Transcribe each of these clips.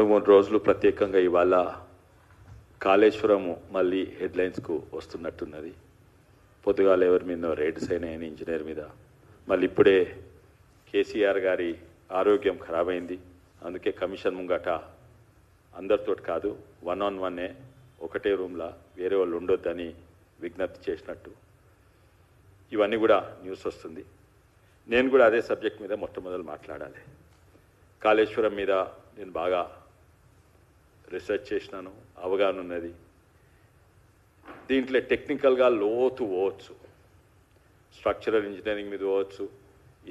2-3 రోజులు ప్రత్యేకంగా ఇవాళ కాళేశ్వరము మళ్ళీ హెడ్లైన్స్కు వస్తున్నట్టున్నది. పొద్దుగాల ఎవరి మీద రైడ్స్ అయినాయని ఇంజనీర్ మీద, మళ్ళీ ఇప్పుడే కేసీఆర్ గారి ఆరోగ్యం ఖరాబ్ అయింది, అందుకే కమిషన్ ముంగట అందరితోటి కాదు 1-on-1 ఒకటే రూమ్లో వేరే వాళ్ళు ఉండొద్దని విజ్ఞప్తి చేసినట్టు ఇవన్నీ కూడా న్యూస్ వస్తుంది. నేను కూడా అదే సబ్జెక్ట్ మీద మొట్టమొదలు మాట్లాడాలి. కాళేశ్వరం మీద నేను బాగా రీసెర్చ్ చేసినాను, అవగాహన ఉన్నది. దీంట్లో టెక్నికల్గా లోతు పోవచ్చు, స్ట్రక్చరల్ ఇంజనీరింగ్ మీద పోవచ్చు,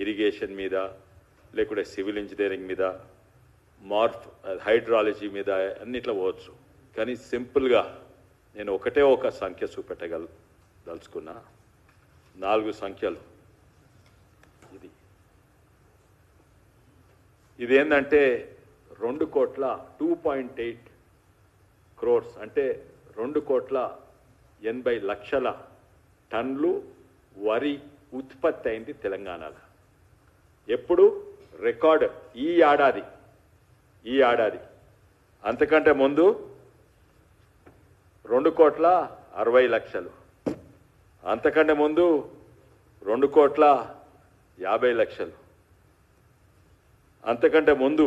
ఇరిగేషన్ మీద, లేకుంటే సివిల్ ఇంజనీరింగ్ మీద, హైడ్రాలజీ మీద, అన్నిట్లో పోవచ్చు. కానీ సింపుల్గా నేను ఒకటే ఒక సంఖ్య చూపెట్టదలుచుకున్నా. 4 సంఖ్యలు. ఇదేంటంటే 2,2.8 crores అంటే 2,80,00,000 టన్నులు వరి ఉత్పత్తి అయింది తెలంగాణలో. ఎప్పుడు రికార్డు ఈ ఏడాది. అంతకంటే ముందు 2,60,00,000, అంతకంటే ముందు 2,50,00,000, అంతకంటే ముందు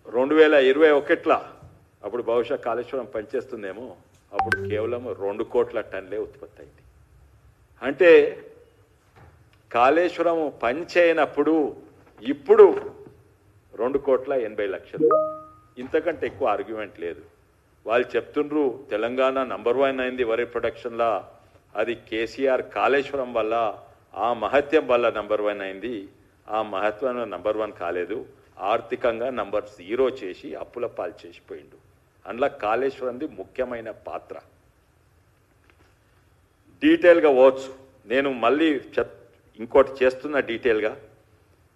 2021 అప్పుడు బహుశా కాళేశ్వరం పనిచేస్తుందేమో, అప్పుడు కేవలం 2 కోట్ల టన్నులే ఉత్పత్తి అయింది. అంటే కాళేశ్వరం పనిచేయనప్పుడు ఇప్పుడు 2,80,00,000. ఇంతకంటే ఎక్కువ ఆర్గ్యుమెంట్ లేదు. వాళ్ళు చెప్తుండ్రు తెలంగాణ నంబర్ 1 అయింది వరి ప్రొడక్షన్లా, అది కేసీఆర్ కాళేశ్వరం వల్ల, ఆ మహత్యం వల్ల నంబర్ 1 అయింది. ఆ మహత్వం నంబర్ 1 కాలేదు, ఆర్థికంగా నంబర్ 0 చేసి అప్పుల పాలు చేసిపోయిండు. అందులో కాళేశ్వరంది ముఖ్యమైన పాత్ర. డీటెయిల్గా పోవచ్చు. నేను మళ్ళీ ఇంకోటి చేస్తున్న డీటెయిల్గా.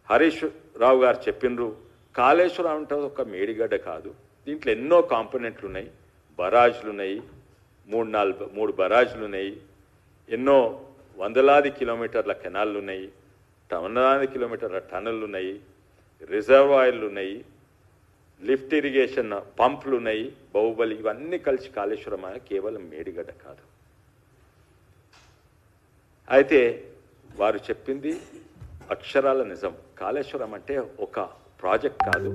హరీష్ రావు గారు చెప్పినరు కాళేశ్వరం అంటే ఒక మేడిగడ్డ కాదు, దీంట్లో ఎన్నో కాంపోనెంట్లు ఉన్నాయి. బరాజులు ఉన్నాయి, 3 బరాజులు ఉన్నాయి, ఎన్నో వందలాది కిలోమీటర్ల కెనాళ్ళు ఉన్నాయి, వందలాది కిలోమీటర్ల టన్నులు ఉన్నాయి, రిజర్వాయర్లు ఉన్నాయి, లిఫ్ట్ ఇరిగేషన్ పంపులు ఉన్నాయి, బాహుబలి, ఇవన్నీ కలిసి కాళేశ్వరం కేవలం మేడిగడ్డ కాదు. అయితే వారు చెప్పింది అక్షరాల నిజం. కాళేశ్వరం అంటే ఒక ప్రాజెక్ట్ కాదు,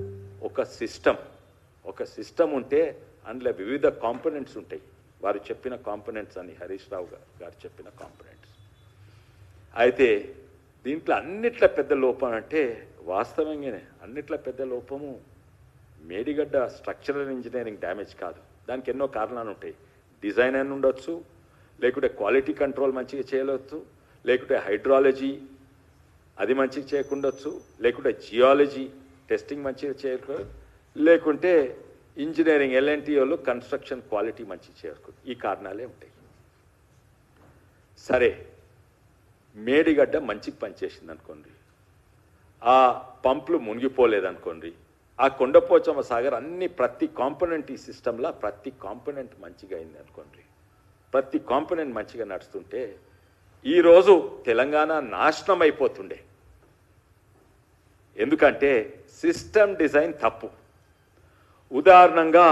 ఒక సిస్టమ్ ఉంటే అందులో వివిధ కాంపోనెంట్స్ ఉంటాయి. వారు చెప్పిన కాంపోనెంట్స్ అని హరీష్ రావు గారు చెప్పిన కాంపోనెంట్స్. అయితే దీంట్లో అన్నిట్ల పెద్ద లోపం అంటే వాస్తవంగానే అన్నిట్ల పెద్ద లోపము మేడిగడ్డ స్ట్రక్చరల్ ఇంజనీరింగ్ డ్యామేజ్ కాదు. దానికి ఎన్నో కారణాలు ఉంటాయి. డిజైన్ అని ఉండొచ్చు, లేకుంటే క్వాలిటీ కంట్రోల్ మంచిగా చేయవచ్చు, లేకుంటే హైడ్రాలజీ అది మంచిగా చేయకుండొచ్చు, లేకుంటే జియాలజీ టెస్టింగ్ మంచిగా చేయకూడదు, లేకుంటే ఇంజనీరింగ్ L&T వాళ్ళు కన్స్ట్రక్షన్ క్వాలిటీ మంచిగా చేయకూడదు. ఈ కారణాలే ఉంటాయి. సరే, మేడిగడ్డ మంచిగా పనిచేసింది అనుకోండి, ఆ పంపులు మునిగిపోలేదనుకోండి, ఆ కొండపోచమ్మ సాగర్ ప్రతి కాంపోనెంట్ ఈ సిస్టంలో ప్రతి కాంపోనెంట్ మంచిగా అయింది అనుకోండి, ప్రతి కాంపోనెంట్ మంచిగా నడుస్తుంటే ఈరోజు తెలంగాణ నాశనం అయిపోతుండే. ఎందుకంటే సిస్టమ్ డిజైన్ తప్పు. ఉదాహరణంగా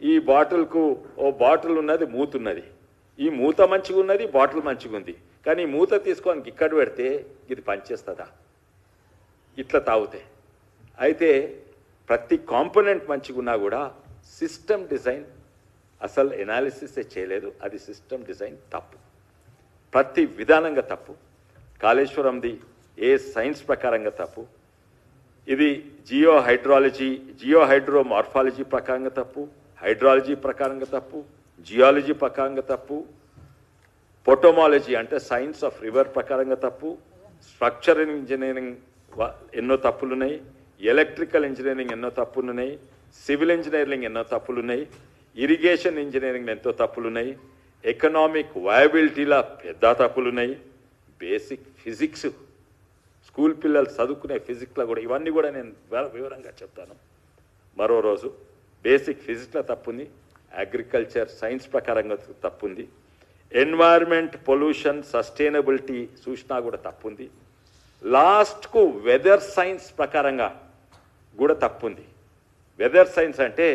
ఈ బాటిల్కు ఓ బాటిల్ ఉన్నది, మూతున్నది, ఈ మూత మంచిగా ఉన్నది, బాటిల్ మంచిగా ఉంది, కానీ ఈ మూత తీసుకొని ఇక్కడ పెడితే ఇది పనిచేస్తుందా? ఇట్లా తాగుతే. అయితే ప్రతి కాంపోనెంట్ మంచిగా ఉన్నా కూడా సిస్టమ్ డిజైన్ అసలు ఎనాలిసిసే చేయలేదు. అది సిస్టమ్ డిజైన్ తప్పు, ప్రతి విధానంగా తప్పు. కాళేశ్వరంది ఏ సైన్స్ ప్రకారంగా తప్పు, ఇది జియోహైడ్రోమార్ఫాలజీ ప్రకారంగా తప్పు, హైడ్రాలజీ ప్రకారంగా తప్పు, జియాలజీ ప్రకారంగా తప్పు, పొటోమాలజీ అంటే సైన్స్ ఆఫ్ రివర్ ప్రకారంగా తప్పు, స్ట్రక్చరల్ ఇంజనీరింగ్ ఎన్నో తప్పులున్నాయి, ఎలక్ట్రికల్ ఇంజనీరింగ్ ఎన్నో తప్పులున్నాయి, సివిల్ ఇంజనీరింగ్ ఎన్నో తప్పులున్నాయి, ఇరిగేషన్ ఇంజనీరింగ్ ఎంతో తప్పులున్నాయి, ఎకనామిక్ వయబిలిటీలా పెద్ద తప్పులున్నాయి, బేసిక్ ఫిజిక్స్ స్కూల్ పిల్లలు చదువుకునే ఫిజిక్స్లో కూడా, ఇవన్నీ కూడా నేను వివరంగా చెప్తాను మరో రోజు. బేసిక్ ఫిజిక్స్లో తప్పుంది, అగ్రికల్చర్ సైన్స్ ప్రకారంగా తప్పుంది, ఎన్వైర్న్మెంట్ పొల్యూషన్ సస్టైనబిలిటీ చూసినా కూడా తప్పుంది, లాస్ట్కు వెదర్ సైన్స్ ప్రకారంగా కూడా తప్పు ఉంది. వెదర్ సైన్స్ అంటే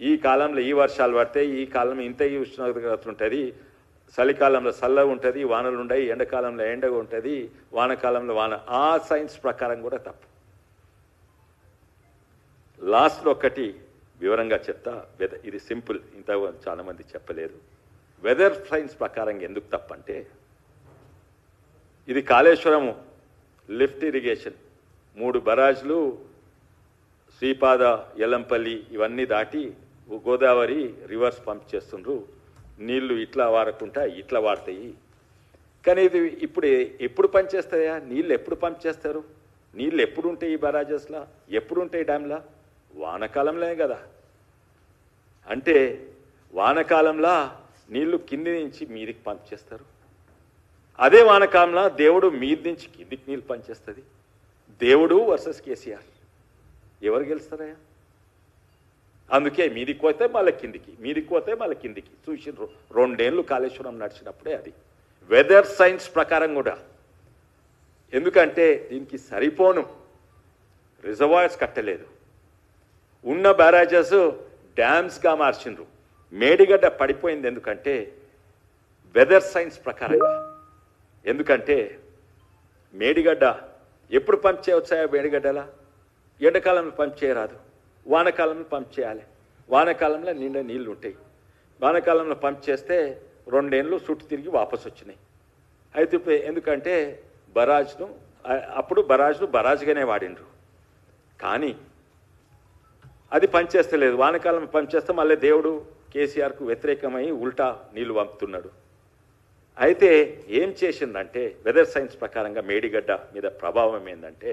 ఈ కాలంలో ఈ వర్షాలు పడతాయి, ఈ కాలంలో ఇంత ఈ ఉష్ణోగ్రత ఉంటుంది, చలికాలంలో చల్లగా ఉంటుంది, వానలు ఉంటాయి, ఎండాకాలంలో ఎండగా ఉంటుంది, వానకాలంలో వాన. ఆ సైన్స్ ప్రకారం కూడా తప్పు. లాస్ట్లో ఒకటి వివరంగా చెప్తా. ఇది సింపుల్, ఇంత చాలామంది చెప్పలేరు. వెదర్ సైన్స్ ప్రకారం ఎందుకు తప్పంటే, ఇది కాళేశ్వరము లిఫ్ట్ ఇరిగేషన్ 3 బరాజ్లు శ్రీపాద, ఎల్లంపల్లి ఇవన్నీ దాటి గోదావరి రివర్స్ పంప్ చేస్తుండ్రు. నీళ్లు ఇట్లా వారకుండా ఇట్లా వాడతాయి. కానీ ఇది ఎప్పుడు పనిచేస్తాయా? నీళ్ళు ఎప్పుడు పంప్ చేస్తారు? నీళ్ళు ఎప్పుడు ఉంటాయి ఈ బరాజెస్లా? ఎప్పుడు ఉంటాయి డ్యామ్లా? వానకాలంలోనే కదా. అంటే వానకాలంలో నీళ్లు కింది నుంచి మీదికి పంప్ చేస్తారు. అదే వానకాలంలో దేవుడు మీది నుంచి కిందికి నీళ్ళు పనిచేస్తుంది. దేవుడు వర్సెస్ కేసీఆర్ ఎవరు గెలుస్తారయ్యా? అందుకే మీదికి పోతే మళ్ళీ కిందికి, మీదికి పోతే మళ్ళీ కిందికి. చూసి 2 ఏళ్ళు కాళేశ్వరం నడిచినప్పుడే అది వెదర్ సైన్స్ ప్రకారం కూడా. ఎందుకంటే దీనికి సరిపోను రిజర్వాయర్స్ కట్టలేదు. ఉన్న బ్యారేజెస్ డ్యామ్స్గా మార్చిండ్రు. మేడిగడ్డ పడిపోయింది ఎందుకంటే వెదర్ సైన్స్ ప్రకారంగా. ఎందుకంటే మేడిగడ్డ ఎప్పుడు పంప్ చేయవచ్చాయా? మేడిగడ్డలా ఎండాకాలంలో పంప్ చేయరాదు, వానకాలంలో పంప్ చేయాలి. వానకాలంలో నిండా నీళ్లు ఉంటాయి. వానకాలంలో పంప్ చేస్తే 2 ఏళ్ళు చుట్టూ తిరిగి వాపసు వచ్చినాయి. అయితే ఎందుకంటే అప్పుడు బరాజ్గానే వాడిండ్రు. కానీ అది పనిచేస్తలేదు. వానకాలం పనిచేస్తే మళ్ళీ దేవుడు కేసీఆర్కు వ్యతిరేకమై ఉల్టా నీళ్లు పంపుతున్నాడు. అయితే ఏం చేసిందంటే వెదర్ సైన్స్ ప్రకారంగా మేడిగడ్డ మీద ప్రభావం ఏంటంటే,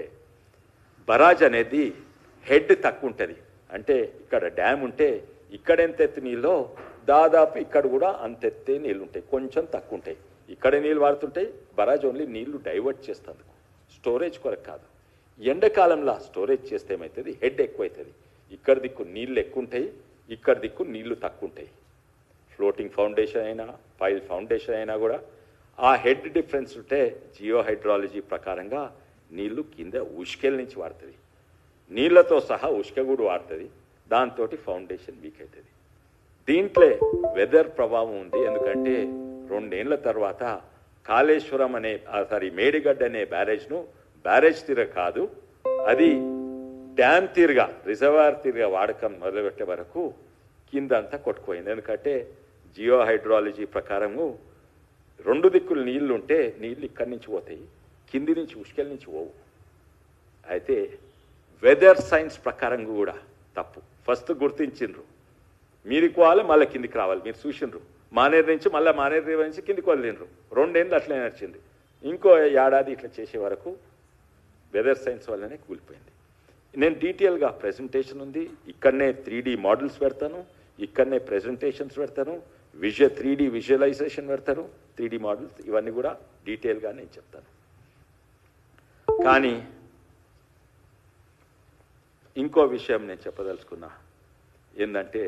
బరాజ్ అనేది హెడ్ తక్కువ ఉంటుంది. అంటే ఇక్కడ డ్యామ్ ఉంటే ఇక్కడ ఎంత ఎత్తు నీళ్ళో దాదాపు ఇక్కడ కూడా అంత ఎత్తే నీళ్ళు ఉంటాయి, కొంచెం తక్కువ ఉంటాయి. ఇక్కడే నీళ్ళు వాడుతుంటాయి. బరాజ్ ఓన్లీ నీళ్లు డైవర్ట్ చేస్తుంది, స్టోరేజ్ కొరకు కాదు. ఎండాకాలంలో స్టోరేజ్ చేస్తే ఏమవుతుంది? హెడ్ ఎక్కువవుతుంది. ఇక్కడ దిక్కు నీళ్ళు ఎక్కువ ఉంటాయి, ఇక్కడ దిక్కు నీళ్లు తక్కువ ఉంటాయి. ఫ్లోటింగ్ ఫౌండేషన్ అయినా పైల్ ఫౌండేషన్ అయినా కూడా ఆ హెడ్ డిఫరెన్స్ ఉంటే జియో హైడ్రాలజీ ప్రకారంగా నీళ్లు కింద ఉష్కెల నుంచి వాడుతుంది. నీళ్లతో సహా ఉష్క కూడా వాడుతుంది. దాంతో ఫౌండేషన్ వీక్ అవుతుంది. దీంట్లో వెదర్ ప్రభావం ఉంది. ఎందుకంటే 2 ఏళ్ల తర్వాత కాళేశ్వరం అనే మేడిగడ్డ అనే బ్యారేజ్ తీర కాదు, అది డ్యామ్ తీరుగా రిజర్వాయర్ తీరుగా వాడకం మొదలుపెట్టే వరకు కిందంతా కొట్టుకుపోయింది. ఎందుకంటే జియో హైడ్రాలజీ ప్రకారము 2 దిక్కులు నీళ్లు ఉంటే నీళ్ళు ఇక్కడి నుంచి పోతాయి, కింది నుంచి ఉష్కెల నుంచి పోవు. అయితే వెదర్ సైన్స్ ప్రకారం కూడా తప్పు. ఫస్ట్ గుర్తించిండ్రు మీదికి పోవాలి, మళ్ళీ కిందికి రావాలి. మీరు చూసిండ్రు మానేరు నుంచి మళ్ళీ మానేరు నుంచి కిందికి వదిలిండ్రు. 2 ఏళ్ళు అట్లనే నడిచింది. ఇంకో ఏడాది ఇట్లా చేసే వరకు వెదర్ సైన్స్ వల్లనే కూలిపోయింది. నేను డీటెయిల్గా ప్రెజెంటేషన్ ఉంది, ఇక్కడనే 3D మోడల్స్ పెడతాను, ఇక్కడనే ప్రెజెంటేషన్స్ పెడతాను, 3D విజువలైజేషన్ పెడతారు, 3D మోడల్స్, ఇవన్నీ కూడా డీటెయిల్గా నేను చెప్తాను. కానీ ఇంకో విషయం నేను చెప్పదలుచుకున్నా ఏంటంటే,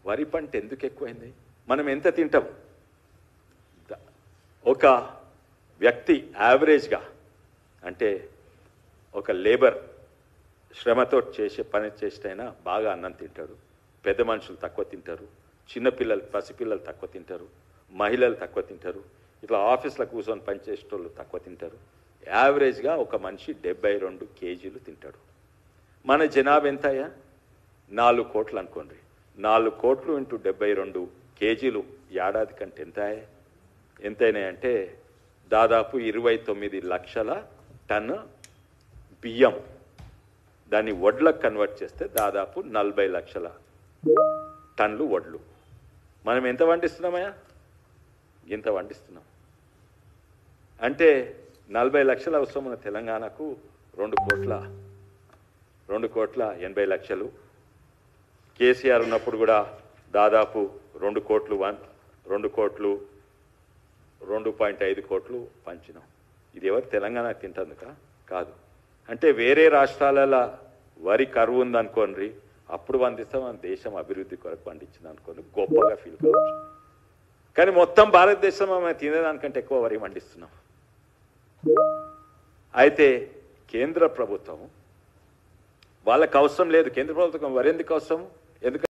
వరి పంట ఎందుకు ఎక్కువైంది? మనం ఎంత తింటాం? ఒక వ్యక్తి యావరేజ్గా అంటే ఒక లేబర్ శ్రమతో చేసే పని చేసినైనా బాగా అన్నం తింటాడు. పెద్ద మనుషులు తక్కువ తింటారు, చిన్నపిల్లలు పసిపిల్లలు తక్కువ తింటారు, మహిళలు తక్కువ తింటారు, ఇట్లా ఆఫీస్లో కూర్చొని పనిచేసేటోళ్ళు తక్కువ తింటారు. యావరేజ్గా ఒక మనిషి 72 కేజీలు తింటాడు. మన జనాభా ఎంతయ్యా? 4 కోట్లు అనుకోండి. 4 కోట్లు ఇంటూ 72 కేజీలు ఏడాది కంటే ఎంతైనాయంటే దాదాపు 29 లక్షల టన్ను బియ్యం. దాన్ని వడ్లకు కన్వర్ట్ చేస్తే దాదాపు 40 లక్షల టన్నులు వడ్లు. మనం ఎంత వండిస్తున్నామయ్యా? ఇంత వండిస్తున్నాం. అంటే 40 లక్షల అవసరం ఉన్న తెలంగాణకు 2 కోట్ల 80 లక్షలు. కేసీఆర్ ఉన్నప్పుడు కూడా దాదాపు 2 కోట్లు 2.5 కోట్లు పంచినాం. ఇది ఎవరు తెలంగాణ తింటుందిక? కాదు. అంటే వేరే రాష్ట్రాలలో వరి కరువు ఉందనుకోండి, అప్పుడు పండిస్తాం, మన దేశం అభివృద్ధి కొరకు పండించింది అనుకోండి, గొప్పగా ఫీల్ కావచ్చు. కానీ మొత్తం భారతదేశం మనం తినేదానికంటే ఎక్కువ వరి పండిస్తున్నాం. అయితే కేంద్ర ప్రభుత్వం వాళ్ళకి అవసరం లేదు. కేంద్ర ప్రభుత్వం వరెందుకు అవసరం? ఎందుకంటే